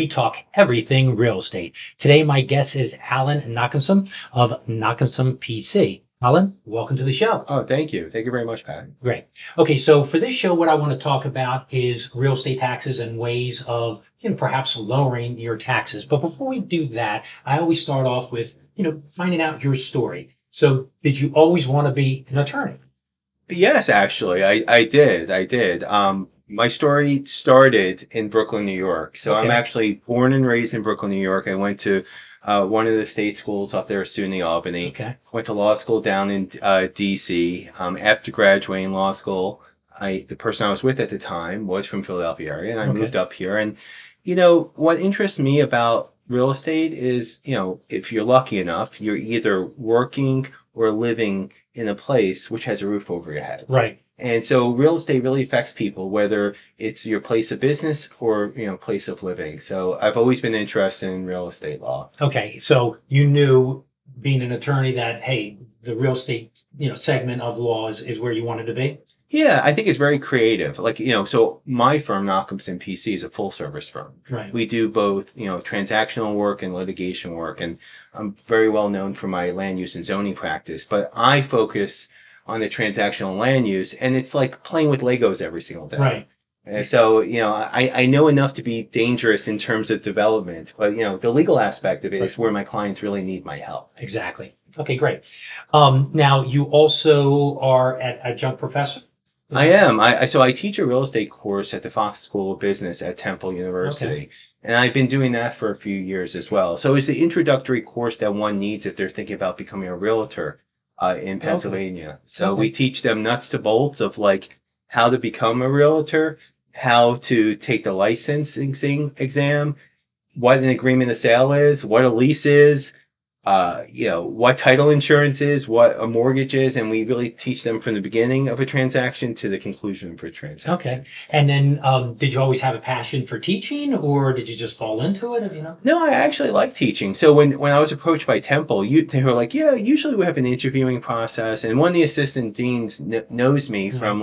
We talk everything real estate. Today, my guest is Alan Nochumson of Nochumson PC. Alan, welcome to the show. Oh, thank you. Thank you very much, Pat. Great. Okay, so for this show, what I want to talk about is real estate taxes and ways of, perhaps lowering your taxes. But before we do that, I always start off with, finding out your story. So, did you always want to be an attorney? Yes, actually, I did. I did. My story started in Brooklyn, New York. So I'm Okay. actually born and raised in Brooklyn, New York. I went to one of the state schools up there, SUNY Albany. Okay. Went to law school down in DC. After graduating law school, the person I was with at the time was from Philadelphia area, and I Okay. moved up here. And what interests me about real estate is, if you're lucky enough, you're either working or living in a place which has a roof over your head. Right. And so real estate really affects people, whether it's your place of business or, place of living. So I've always been interested in real estate law. Okay. So you knew being an attorney that, hey, the real estate, segment of law is where you wanted to be? Yeah, I think it's very creative. So my firm, Nochumson PC, is a full service firm. Right. We do both, transactional work and litigation work. And I'm very well known for my land use and zoning practice, but I focus on the transactional land use, and it's like playing with Legos every single day. Right. And so, I know enough to be dangerous in terms of development, but, the legal aspect of it is where my clients really need my help. Exactly. Okay, great. Now you also are an adjunct professor? I am. So I teach a real estate course at the Fox School of Business at Temple University. Okay. And I've been doing that for a few years as well. So it's the introductory course that one needs if they're thinking about becoming a realtor in Pennsylvania. Okay. So we teach them nuts to bolts of how to become a realtor, how to take the licensing exam, what an agreement of sale is, what a lease is, what title insurance is, what a mortgage is, and we really teach them from the beginning of a transaction to the conclusion of a transaction. Okay. And then did you always have a passion for teaching, or did you just fall into it? No, I actually like teaching. So when I was approached by Temple, they were like, yeah, usually we have an interviewing process. And one of the assistant deans knows me from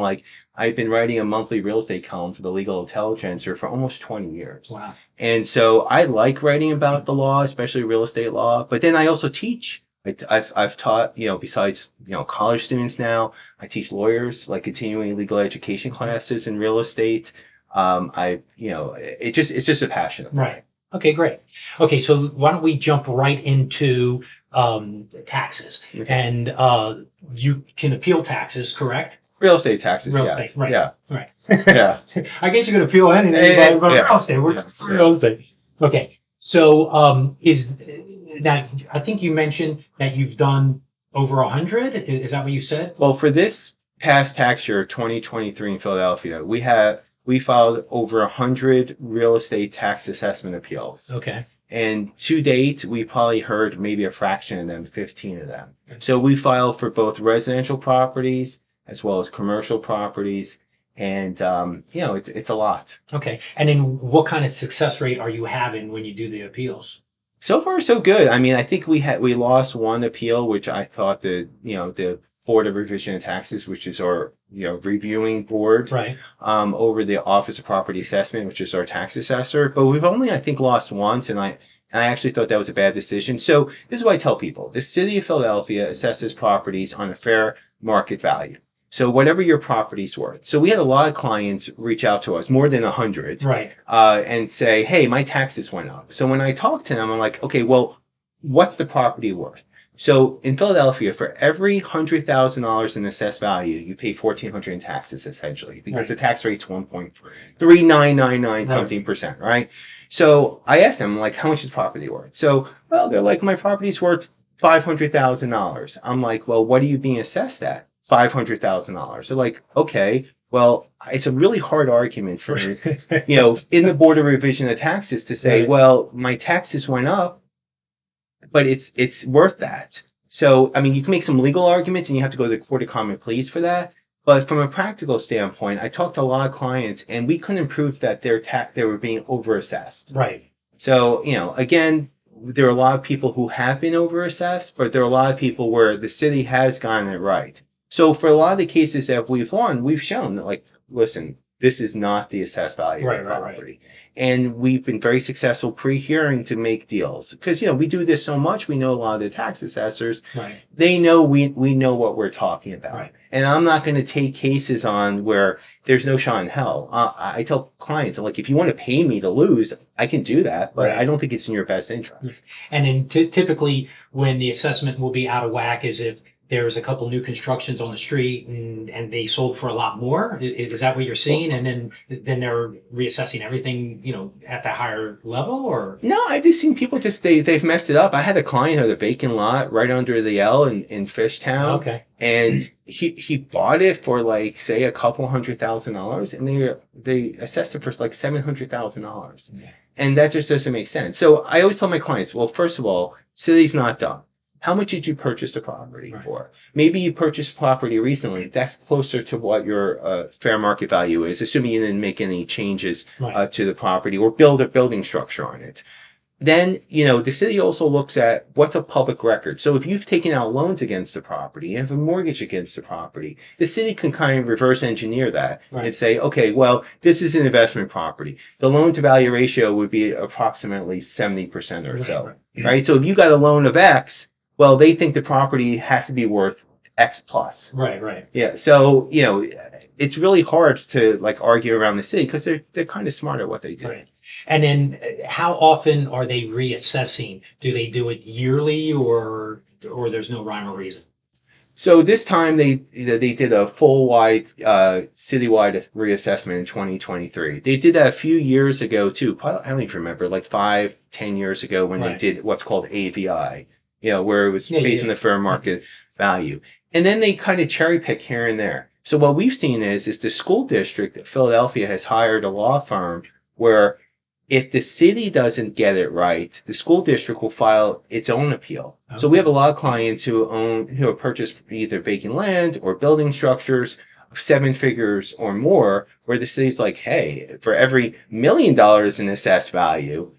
I've been writing a monthly real estate column for the Legal Intelligencer for almost 20 years. Wow. And so I like writing about the law, especially real estate law. But then I also teach. I've taught, besides, college students now, I teach lawyers, continuing legal education classes in real estate. It's just a passion of mine. Right. Okay, great. Okay, so why don't we jump right into taxes? Okay. And you can appeal taxes, correct? Real estate taxes, Real yes. estate, right. Yeah. Right. Yeah. I guess you can appeal anything, but real estate. Real estate. Okay. So, now I think you mentioned that you've done over 100. Is that what you said? Well, for this past tax year, 2023 in Philadelphia, we filed over 100 real estate tax assessment appeals. Okay. And to date, we probably heard maybe a fraction of them, 15 of them. So we filed for both residential properties as well as commercial properties. And, it's a lot. Okay. And then what kind of success rate are you having when you do the appeals? So far, so good. I mean, I think we lost one appeal, which I thought the Board of Revision of Taxes, which is our, reviewing board, Right. Over the Office of Property Assessment, which is our tax assessor. But we've only, I think, lost once. And I actually thought that was a bad decision. So this is what I tell people. The city of Philadelphia assesses properties on a fair market value. So whatever your property's worth. So we had a lot of clients reach out to us, more than 100, Right. And say, hey, my taxes went up. So when I talk to them, I'm like, okay, well, what's the property worth? So in Philadelphia, for every $100,000 in assessed value, you pay $1,400 in taxes, essentially, because the tax rate's 1.3999 something percent, right? So I asked them, how much is property worth? So, well, they're like, my property's worth $500,000. I'm like, well, what are you being assessed at? $500,000. They're like, okay, well, it's a really hard argument for me, in the Board of Revision of Taxes to say, Right. well, my taxes went up, but it's worth that. So, I mean, you can make some legal arguments and you have to go to the Court of Common Pleas for that. But from a practical standpoint, I talked to a lot of clients and we couldn't prove that they were being overassessed. Right. So, again, there are a lot of people who have been overassessed, but there are a lot of people where the city has gotten it right. So for a lot of the cases that we've won, we've shown that, listen, this is not the assessed value of the Right. property. And we've been very successful pre-hearing to make deals because, we do this so much. We know a lot of the tax assessors. Right. They know we know what we're talking about. Right. And I'm not going to take cases on where there's no shot in hell. I tell clients, like, if you want to pay me to lose, I can do that, but Right. I don't think it's in your best interest. And then typically when the assessment will be out of whack is if there's a couple new constructions on the street and they sold for a lot more. Is that what you're seeing? And then they're reassessing everything, at the higher level, or? No, I've just seen people they've messed it up. I had a client who had a vacant lot right under the L in Fishtown. Okay. And he bought it for, like, say, a couple $100,000, and they assessed it for like $700,000. Yeah. And that just doesn't make sense. So I always tell my clients, well, first of all, city's not done. How much did you purchase the property for? Maybe you purchased property recently. That's closer to what your fair market value is, assuming you didn't make any changes to the property or build a building structure on it. Then, the city also looks at what's a public record. So if you've taken out loans against the property, you have a mortgage against the property, the city can kind of reverse engineer that and say, okay, well, this is an investment property. The loan to value ratio would be approximately 70% or so, right? So if you got a loan of X, well, they think the property has to be worth X plus. Right. Yeah. So, it's really hard to, like, argue around the city because they're kind of smart at what they do. Right. And then how often are they reassessing? Do they do it yearly or there's no rhyme or reason? So this time they did a full wide citywide reassessment in 2023. They did that a few years ago too. I don't even remember, like 5-10 years ago when they did what's called AVI. Where it was based on the fair market value. And then they kind of cherry pick here and there. So what we've seen is the school district of Philadelphia has hired a law firm where if the city doesn't get it right, the school district will file its own appeal. Okay. So we have a lot of clients who have purchased either vacant land or building structures of 7 figures or more, where the city's like, hey, for every $1 million in assessed value,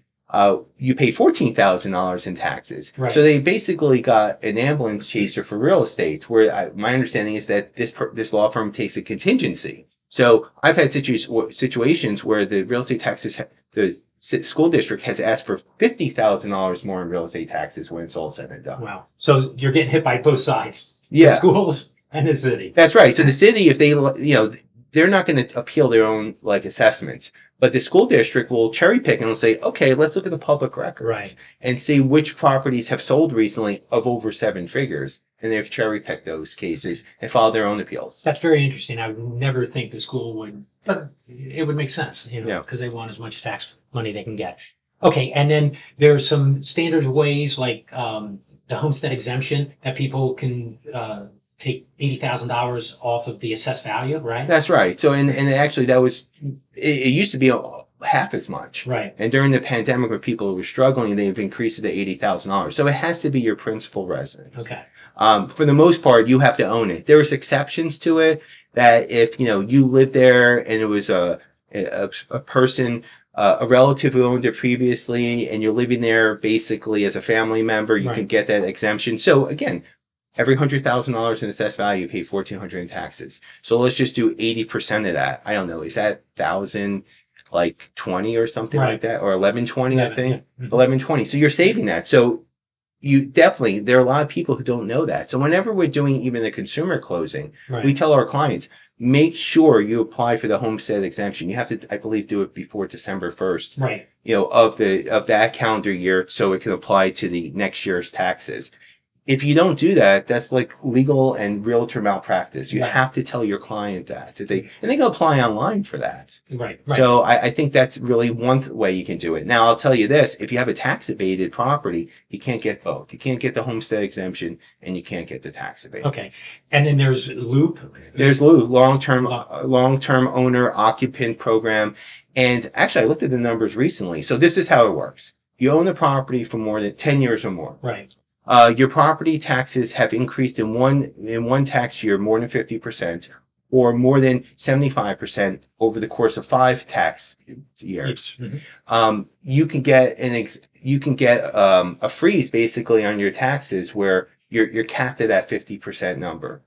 you pay $14,000 in taxes. Right. So they basically got an ambulance chaser for real estate, where my understanding is that this law firm takes a contingency. So I've had situations where the real estate taxes, the school district has asked for $50,000 more in real estate taxes when it's all said and done. Wow. So you're getting hit by both sides. Yeah. The schools and the city. That's right. So the city, if they, they're not going to appeal their own, like, assessments. But the school district will cherry pick and will say, okay, let's look at the public records and see which properties have sold recently of over 7 figures. And they've cherry picked those cases and filed their own appeals. That's very interesting. I would never think the school would, but it would make sense, because they want as much tax money they can get. Okay. And then there's some standard ways like the homestead exemption that people can take $80,000 off of the assessed value, right? That's right. So, and actually that was, it used to be half as much. Right. And during the pandemic when people were struggling, they've increased it to $80,000. So it has to be your principal residence. Okay. For the most part, you have to own it. There's exceptions to it that if, you lived there and it was a person, a relative who owned it previously and you're living there basically as a family member, you can get that exemption. So again, every $100,000 in assessed value, you pay $1,400 in taxes. So let's just do 80% of that. I don't know. Is that 1,000, like 20 or something like that, or 1120? I think 1120. So you're saving that. So there are a lot of people who don't know that. So whenever we're doing even a consumer closing, we tell our clients, make sure you apply for the homestead exemption. You have to, I believe, do it before December 1st. Right. Of that calendar year, so it can apply to the next year's taxes. If you don't do that, that's like legal and realtor malpractice. You have to tell your client that. And they can apply online for that. Right. So I think that's really one way you can do it. Now, I'll tell you this. If you have a tax abated property, you can't get both. You can't get the homestead exemption and you can't get the tax abated. Okay. And then there's LOOP. There's LOOP, long-term owner occupant program. And actually, I looked at the numbers recently. So this is how it works. You own a property for more than 10 years or more. Right. Your property taxes have increased in one tax year more than 50%, or more than 75% over the course of 5 tax years. Mm-hmm. You can get a freeze basically on your taxes where you're capped at that 50% number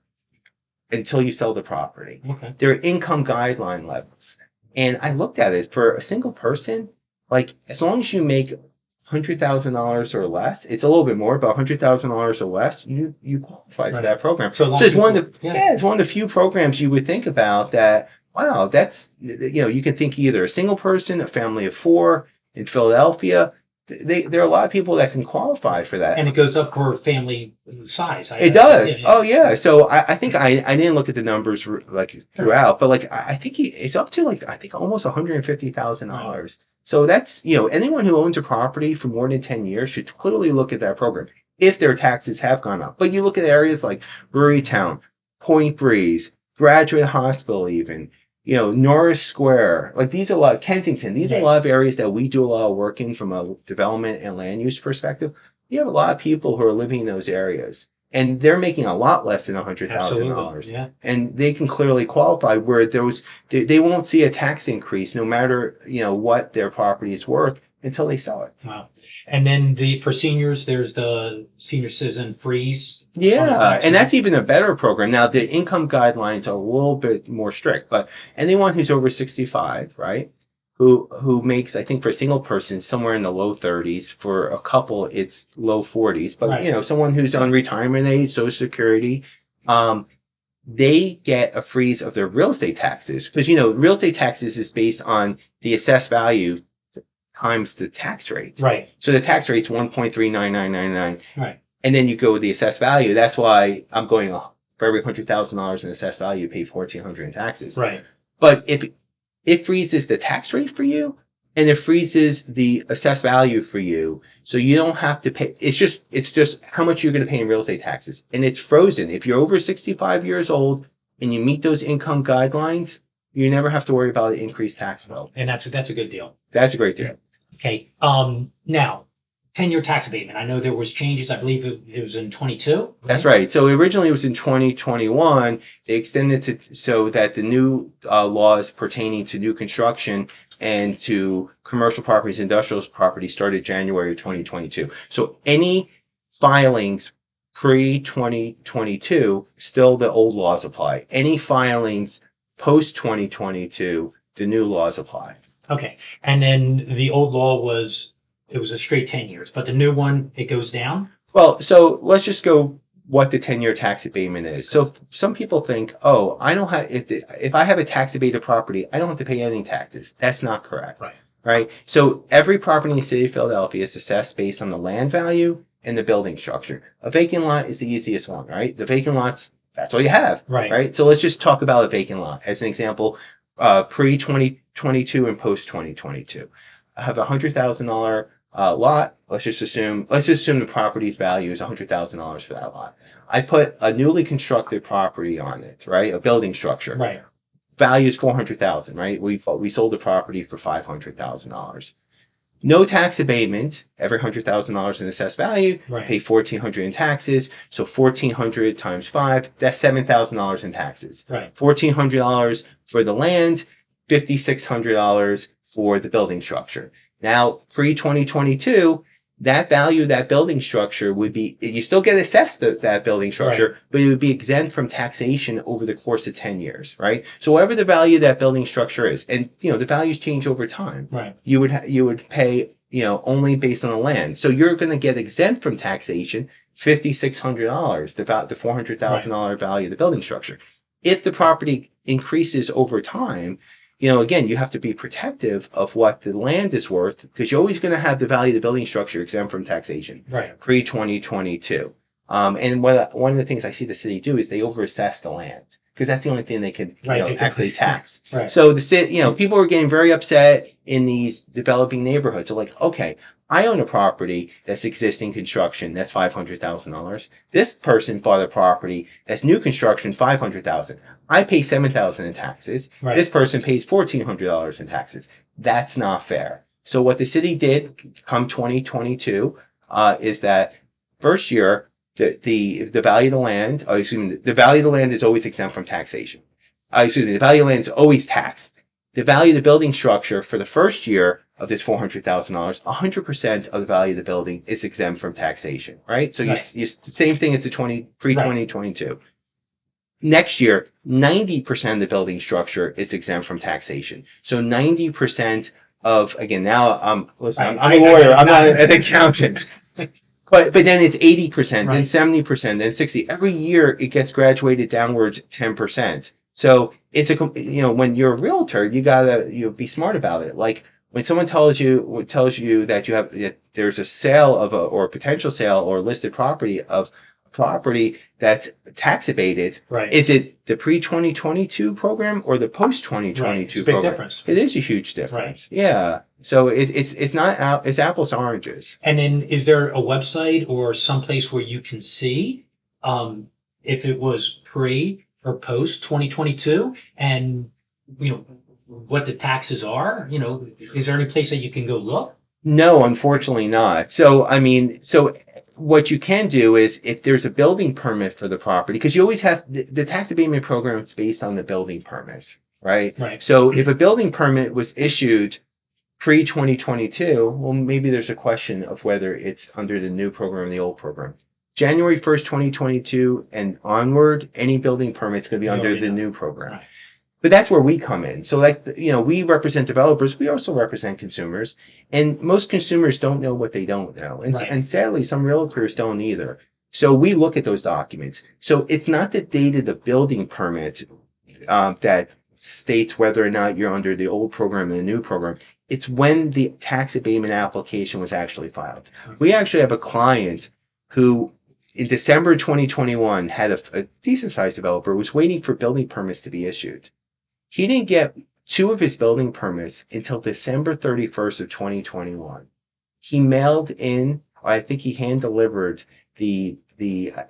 until you sell the property. Okay. There are income guideline levels. And I looked at it for a single person, like as long as you make $100,000 or less, it's a little bit more, but $100,000 or less, you qualify for Right. that program. So a lot So of it's one people, of the it's one of the few programs you would think about that. Wow, that's you can think either a single person, a family of four in Philadelphia. There are a lot of people that can qualify for that. and it goes up per family size. It Yeah, does. yeah. Oh yeah. So I think I didn't look at the numbers like throughout, but like I think it's up to like I think almost Right. $150,000. So that's anyone who owns a property for more than 10 years should clearly look at that program if their taxes have gone up. But you look at areas like Brewerytown, Point Breeze, Graduate Hospital, even Norris Square. Like these are a lot. Kensington. These are a Right. lot of areas that we do a lot of work in from a development and land use perspective. You have a lot of people who are living in those areas and they're making a lot less than Absolutely. $100,000 Yeah. and they can clearly qualify where they won't see a tax increase no matter, what their property is worth until they sell it. Wow. And then for seniors, there's the senior citizen freeze on the Yeah, and taxes. that's even a better program. Now, the income guidelines are a little bit more strict, but anyone who's over 65, right, who makes, I think for a single person, somewhere in the low 30s. For a couple, it's low 40s. But, Right. someone who's on retirement age, Social Security, um, they get a freeze of their real estate taxes. Because, real estate taxes is based on the assessed value times the tax rate. Right. So the tax rate's 1.39999. Right. And then you go with the assessed value. That's why I'm going for every $100,000 in assessed value, you pay $1,400 in taxes. Right. But if it freezes the tax rate for you, and it freezes the assessed value for you, so you don't have to pay. It's just how much you're going to pay in real estate taxes, and it's frozen. If you're over 65 years old and you meet those income guidelines, you never have to worry about an increased tax bill. And that's a good deal. That's a great deal. Okay. Now, 10-year tax abatement. I know there was changes. I believe it was in 22. That's right. So originally it was in 2021. They extended it so that the new laws pertaining to new construction and to commercial properties, industrial properties started January 2022. So any filings pre 2022, still the old laws apply. Any filings post 2022, the new laws apply. Okay. And then the old law it was a straight 10 years, but the new one, it goes down. Well, so let's just go what the 10-year tax abatement is. So some people think, oh, I don't have, if I have a tax abated property, I don't have to pay any taxes. That's not correct. Right. Right. So every property in the city of Philadelphia is assessed based on the land value and the building structure. A vacant lot is the easiest one, right? The vacant lots, that's all you have. Right. Right. So let's just talk about a vacant lot as an example, pre 2022 and post 2022. I have $100,000 lot. Let's just assume the property's value is $100,000 for that lot. I put a newly constructed property on it, right? A building structure. Right. Value is $400,000, right? We sold the property for $500,000. No tax abatement. Every $100,000 in assessed value, Right. pay $1,400 in taxes. So $1,400 times 5, that's $7,000 in taxes. Right. $1,400 for the land, $5,600 for the building structure. Now, pre 2022, that value of that building structure would be, you still get assessed that building structure, Right. but it would be exempt from taxation over the course of 10 years, right? So whatever the value of that building structure is, and the values change over time. Right. You would pay, only based on the land. So you're going to get exempt from taxation $5,600, the $400,000 value of the building structure. If the property increases over time, again, you have to be protective of what the land is worth because you're always going to have the value of the building structure exempt from taxation. Right. Pre 2022. And one of the things I see the city do is they overassess the land because that's the only thing they can actually tax. Right. So the city, people are getting very upset in these developing neighborhoods. So like, okay, I own a property that's existing construction. That's $500,000. This person bought a property that's new construction, $500,000. I pay $7,000 in taxes. Right. This person pays $1,400 in taxes. That's not fair. So what the city did come 2022 is that first year the value of the land, the value of the land is always exempt from taxation. The value of the land is always taxed. The value of the building structure for the first year of this $400,000, 100% of the value of the building is exempt from taxation, right? So Right. you same thing as the pre 2022. Next year, 90% of the building structure is exempt from taxation. So 90% of, again, now listen, I'm a lawyer, I'm not an accountant. But then it's 80%, then 70%, then 60. Every year it gets graduated downwards 10%. So it's when you're a realtor, you gotta be smart about it. Like when someone tells you that there's a sale or a potential sale or listed property that's tax abated. Right. Is it the pre-2022 program or the post-2022 Right. It's a big program? difference. It is a huge difference. Right. Yeah. So it's not it's apples to oranges. And then is there a website or someplace where you can see if it was pre or post 2022 and what the taxes are? Is there any place that you can go look? No, unfortunately not. So what you can do is if there's a building permit for the property, because you always have the tax abatement program is based on the building permit, right? Right. So if a building permit was issued pre-2022, well, maybe there's a question of whether it's under the new program or the old program. January 1st, 2022 and onward, any building permit's going to be under the new program. Right. But that's where we come in. So we represent developers. We also represent consumers. And most consumers don't know what they don't know. And sadly, some realtors don't either. So we look at those documents. So it's not the date of the building permit that states whether or not you're under the old program and the new program. It's when the tax abatement application was actually filed. We actually have a client who in December 2021 had a decent sized developer who was waiting for building permits to be issued. He didn't get 2 of his building permits until December 31st of 2021. He mailed in, or I think he hand delivered the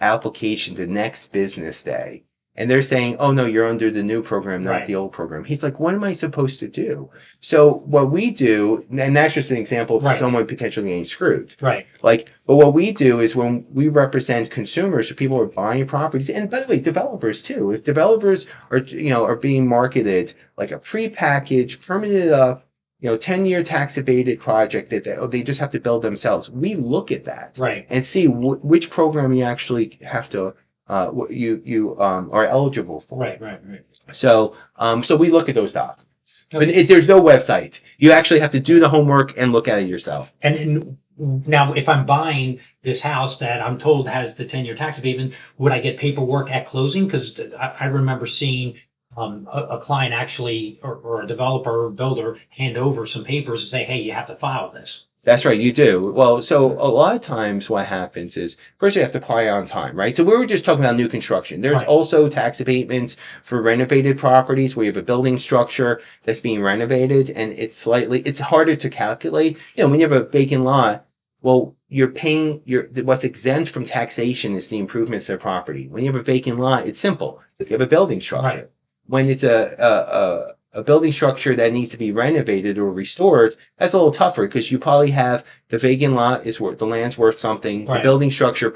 application the next business day. And they're saying, oh no, you're under the new program, not the old program. He's like, what am I supposed to do? So what we do, and that's just an example of someone potentially getting screwed. Right. But what we do is when we represent consumers or people who are buying properties, and by the way, developers too. If developers are being marketed like a prepackaged, permitted up, 10-year tax abated project that they just have to build themselves, we look at that and see which program you actually have to you are eligible for. Right. So we look at those documents, but there's no website. You actually have to do the homework and look at it yourself. And now, if I'm buying this house that I'm told has the 10-year tax abatement, would I get paperwork at closing? Because I remember seeing a client actually, or a developer or builder, hand over some papers and say, "Hey, you have to file this." That's right, you do. Well, so a lot of times what happens is first you have to apply on time, right? So we were just talking about new construction. There's also tax abatements for renovated properties where you have a building structure that's being renovated and it's harder to calculate. When you have a vacant lot, well, you're paying what's exempt from taxation is the improvements to the property. When you have a vacant lot, it's simple. You have a building structure. Right. When it's a building structure that needs to be renovated or restored, that's a little tougher because you probably have the vacant lot the land's worth something. The building structure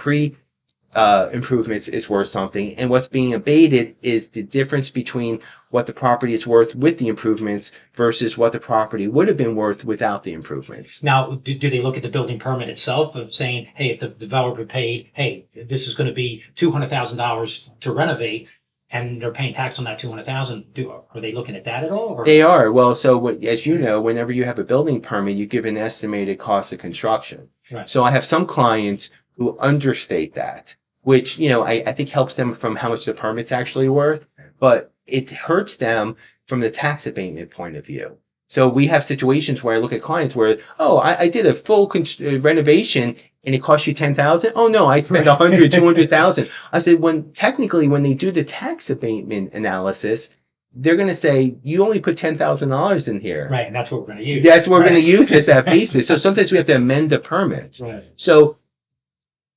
improvements is worth something. And what's being abated is the difference between what the property is worth with the improvements versus what the property would have been worth without the improvements. Now, do they look at the building permit itself of saying, hey, if the developer paid, hey, this is going to be $200,000 to renovate, and they're paying tax on that $200,000. Are they looking at that at all? Or? They are. Well, so as you know, whenever you have a building permit, you give an estimated cost of construction. Right. So I have some clients who understate that, which I think helps them from how much the permit's actually worth, but it hurts them from the tax abatement point of view. So we have situations where I look at clients where, I did a full renovation and it cost you $10,000. Oh no, I spent $100,000, $200,000. I said, when they do the tax abatement analysis, they're going to say, you only put $10,000 in here. Right. And that's what we're going to use. That's what we're going to use as that basis. So sometimes we have to amend the permit. Right. So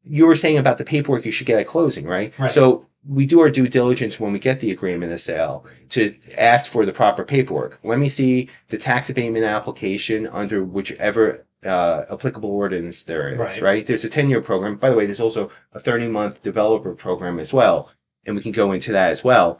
you were saying about the paperwork you should get at closing, right? Right. So we do our due diligence when we get the agreement of sale to ask for the proper paperwork. Let me see the tax abatement application under whichever applicable ordinance there is, right? There's a 10-year program. By the way, there's also a 30-month developer program as well, and we can go into that as well.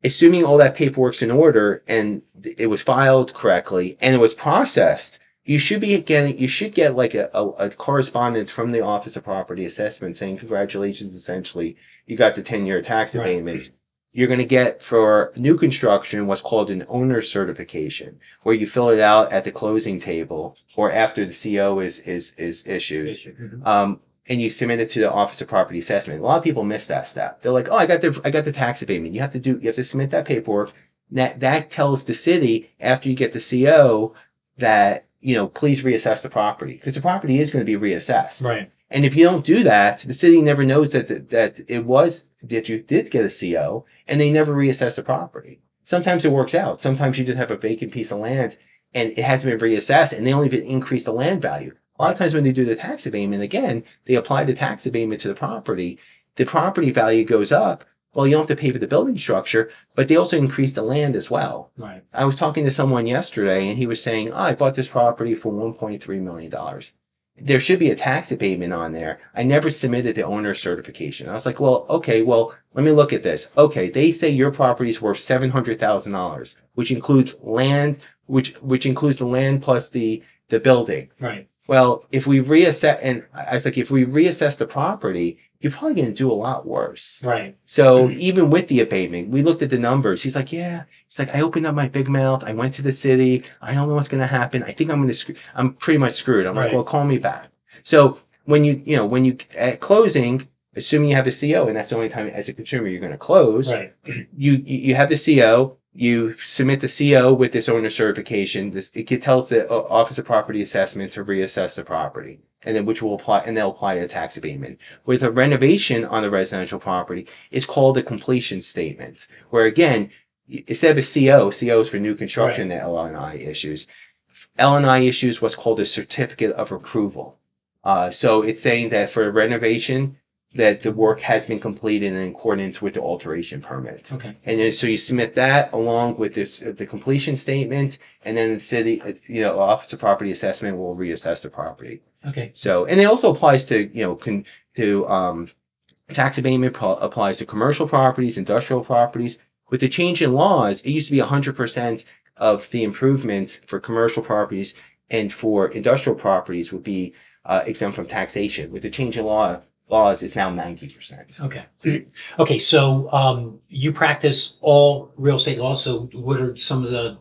Assuming all that paperwork's in order and it was filed correctly and it was processed, you should get like a correspondence from the Office of Property Assessment saying, congratulations, essentially, you got the 10-year tax abatement. you're going to get for new construction what's called an owner certification, where you fill it out at the closing table or after the CO is issued. Mhm. And you submit it to the Office of Property Assessment. A lot of people miss that step. They're like, "Oh, I got the tax abatement." You have to submit that paperwork. That tells the city after you get the CO that, please reassess the property, because the property is going to be reassessed. Right. And if you don't do that, the city never knows that you did get a CO, and they never reassess the property. Sometimes it works out. Sometimes you just have a vacant piece of land and it hasn't been reassessed, and they only increase the land value. A lot of times when they do the tax abatement, again, they apply the tax abatement to the property value goes up. Well, you don't have to pay for the building structure, but they also increase the land as well. Right. I was talking to someone yesterday, and he was saying, I bought this property for $1.3 million. There should be a tax abatement on there. I never submitted the owner certification. I was like, well, okay, well, let me look at this. Okay, they say your property is worth $700,000, which includes land, which includes the land plus the building. Right. Well, if we reassess, and I was like, if we reassess the property, you're probably going to do a lot worse. Right. So even with the abatement, we looked at the numbers. He's like, yeah. He's like, I opened up my big mouth. I went to the city. I don't know what's going to happen. I think I'm pretty much screwed. I'm like, Right. well, call me back. So when you at closing, assuming you have a CO, and that's the only time as a consumer you're going to close. Right. You have the CO. You submit the CO with this owner certification. It tells the Office of Property Assessment to reassess the property, and then which will apply, and they'll apply a tax abatement. With a renovation on a residential property, it's called a completion statement, where again, instead of a CO is for new construction that L&I issues. L&I issues what's called a certificate of approval. So it's saying that for a renovation, that the work has been completed in accordance with the alteration permit. Okay. And then so you submit that along with the completion statement, and then the city, Office of Property Assessment will reassess the property. Okay. So, and it also applies to, tax abatement applies to commercial properties, industrial properties. With the change in laws, it used to be 100% of the improvements for commercial properties and for industrial properties would be exempt from taxation. With the change in laws, it's now 90%. Okay. Okay. So you practice all real estate laws. So what are some of the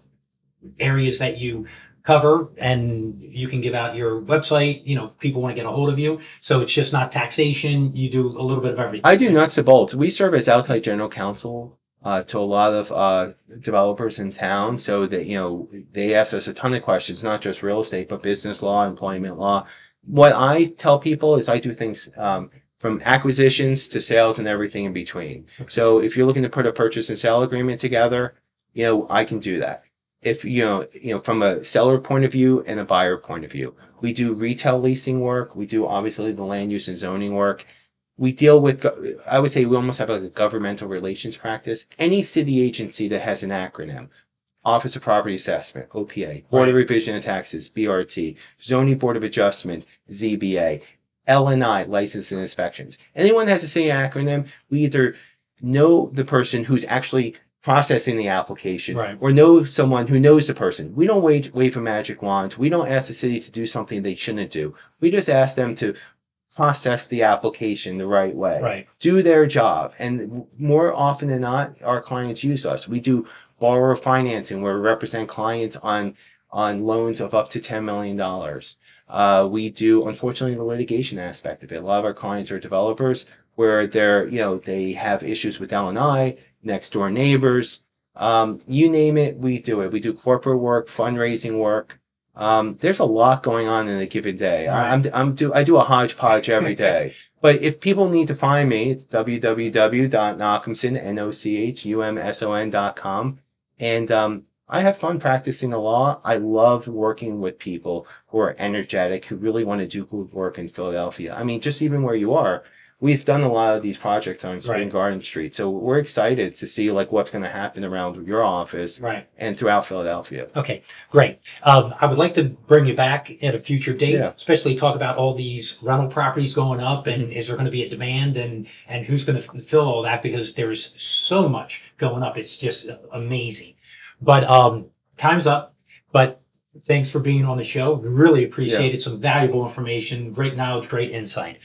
areas that you cover? And you can give out your website, if people want to get a hold of you. So it's just not taxation. You do a little bit of everything. I do nuts and bolts. We serve as outside general counsel to a lot of developers in town. So that, they ask us a ton of questions, not just real estate, but business law, employment law. What I tell people is I do things from acquisitions to sales and everything in between. Okay. So if you're looking to put a purchase and sale agreement together, I can do that. If from a seller point of view and a buyer point of view, we do retail leasing work. We do obviously the land use and zoning work. We deal with, I would say we almost have like a governmental relations practice. Any city agency that has an acronym, Office of Property Assessment, OPA, Board of Revision of Taxes, BRT, Zoning Board of Adjustment, ZBA, L&I, License and Inspections. Anyone that has a city acronym, we either know the person who's actually processing the application or know someone who knows the person. We don't wave a magic wand. We don't ask the city to do something they shouldn't do. We just ask them to process the application the right way, do their job. And more often than not, our clients use us. We do borrower financing where we represent clients on loans of up to $10 million. We do, unfortunately, the litigation aspect of it. A lot of our clients are developers where they have issues with L&I, next door neighbors. You name it, we do it. We do corporate work, fundraising work. There's a lot going on in a given day. I do a hodgepodge every day. But if people need to find me, it's www.nochumson.com. And I have fun practicing the law. I love working with people who are energetic, who really want to do good work in Philadelphia. I mean, just even where you are, we've done a lot of these projects on Spring Garden Street. So we're excited to see what's going to happen around your office and throughout Philadelphia. Okay, great. I would like to bring you back at a future date, especially talk about all these rental properties going up and is there going to be a demand and who's going to fill all that, because there's so much going up. It's just amazing. But time's up. But thanks for being on the show. We really appreciate it. Some valuable information, great knowledge, great insight.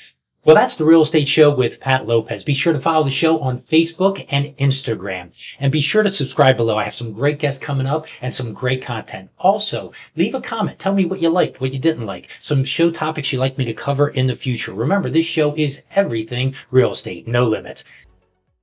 Well, that's the Real Estate Show with Pat Lopez. Be sure to follow the show on Facebook and Instagram. And be sure to subscribe below. I have some great guests coming up and some great content. Also, leave a comment. Tell me what you liked, what you didn't like, some show topics you'd like me to cover in the future. Remember, this show is everything real estate, no limits.